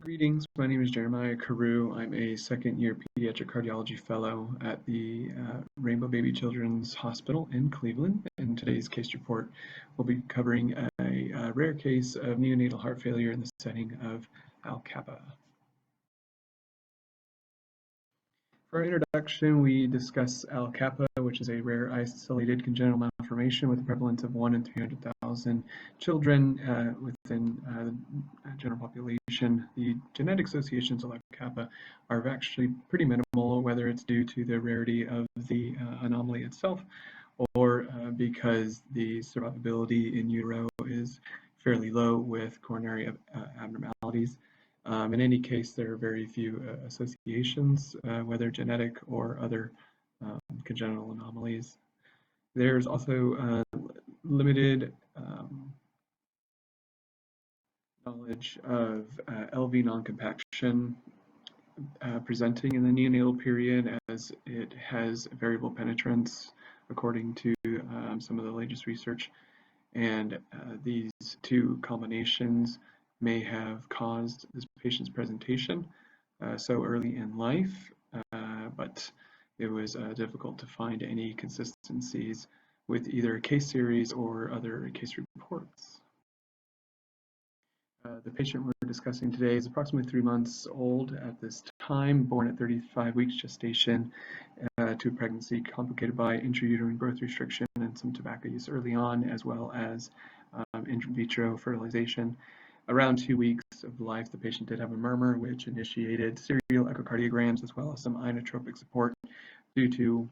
Greetings, my name is Jeremiah Carew. I'm a second-year pediatric cardiology fellow at the Rainbow Baby Children's Hospital in Cleveland. In today's case report, we'll be covering a rare case of neonatal heart failure in the setting of ALCAPA. For our introduction, we discuss ALCAPA, which is a rare isolated congenital malformation with a prevalence of 1 in 300,000 children within the general population. The genetic associations of ALCAPA are actually pretty minimal, whether it's due to the rarity of the anomaly itself or because the survivability in utero is fairly low with coronary abnormalities. In any case, there are very few associations, whether genetic or other congenital anomalies. There's also limited knowledge of LV non-compaction presenting in the neonatal period, as it has variable penetrance according to some of the latest research. And these two combinations may have caused this patient's presentation so early in life, but it was difficult to find any consistencies with either a case series or other case reports. The patient we're discussing today is approximately 3 months old at this time, born at 35 weeks gestation to a pregnancy complicated by intrauterine growth restriction and some tobacco use early on, as well as in vitro fertilization. Around 2 weeks of life, the patient did have a murmur, which initiated serial echocardiograms as well as some inotropic support due to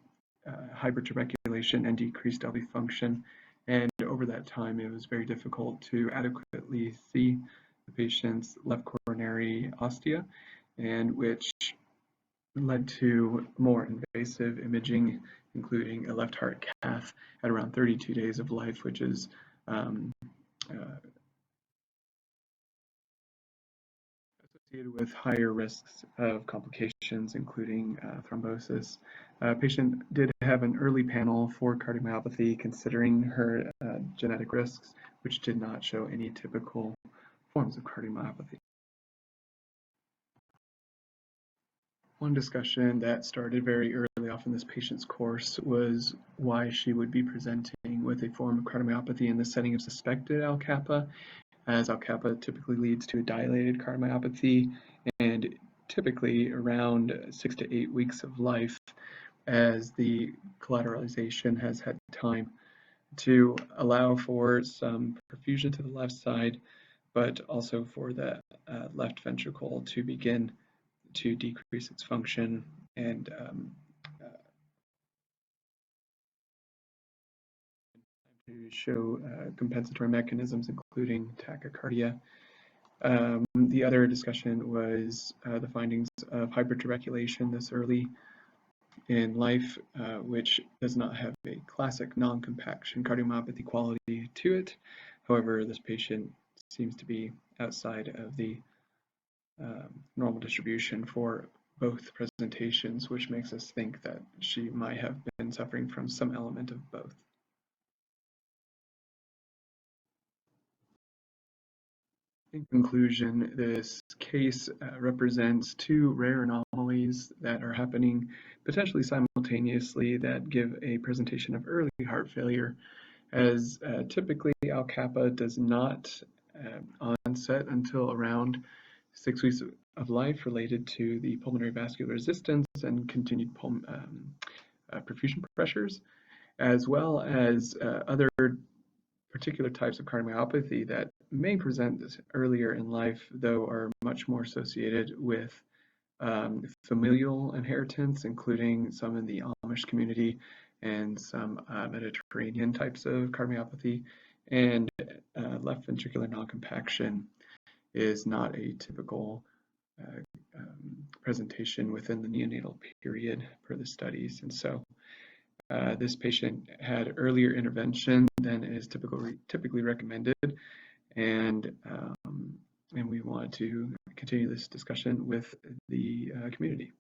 hypertuberculation and decreased LV function. And over that time, it was very difficult to adequately see the patient's left coronary ostia, and which led to more invasive imaging, including a left heart cath at around 32 days of life, which is associated with higher risks of complications, including thrombosis. Patient did have an early panel for cardiomyopathy considering her genetic risks, which did not show any typical forms of cardiomyopathy. One discussion that started very early off in this patient's course was why she would be presenting with a form of cardiomyopathy in the setting of suspected ALCAPA, as ALCAPA typically leads to a dilated cardiomyopathy and typically around 6 to 8 weeks of life, as the collateralization has had time to allow for some perfusion to the left side, but also for the left ventricle to begin to decrease its function and to show compensatory mechanisms, including tachycardia. The other discussion was the findings of hypertuberculation this early in life, which does not have a classic non-compaction cardiomyopathy quality to it. However, this patient seems to be outside of the normal distribution for both presentations, which makes us think that she might have been suffering from some element of both. In conclusion, this case represents two rare anomalies that are happening potentially simultaneously that give a presentation of early heart failure, as typically ALCAPA does not onset until around 6 weeks of life, related to the pulmonary vascular resistance and continued perfusion pressures, as well as other particular types of cardiomyopathy that may present this earlier in life, though are much more associated with familial inheritance, including some in the Amish community and some Mediterranean types of cardiomyopathy. And left ventricular non-compaction is not a typical presentation within the neonatal period per the studies. And so this patient had earlier intervention than is typically recommended, and we want to continue this discussion with the community.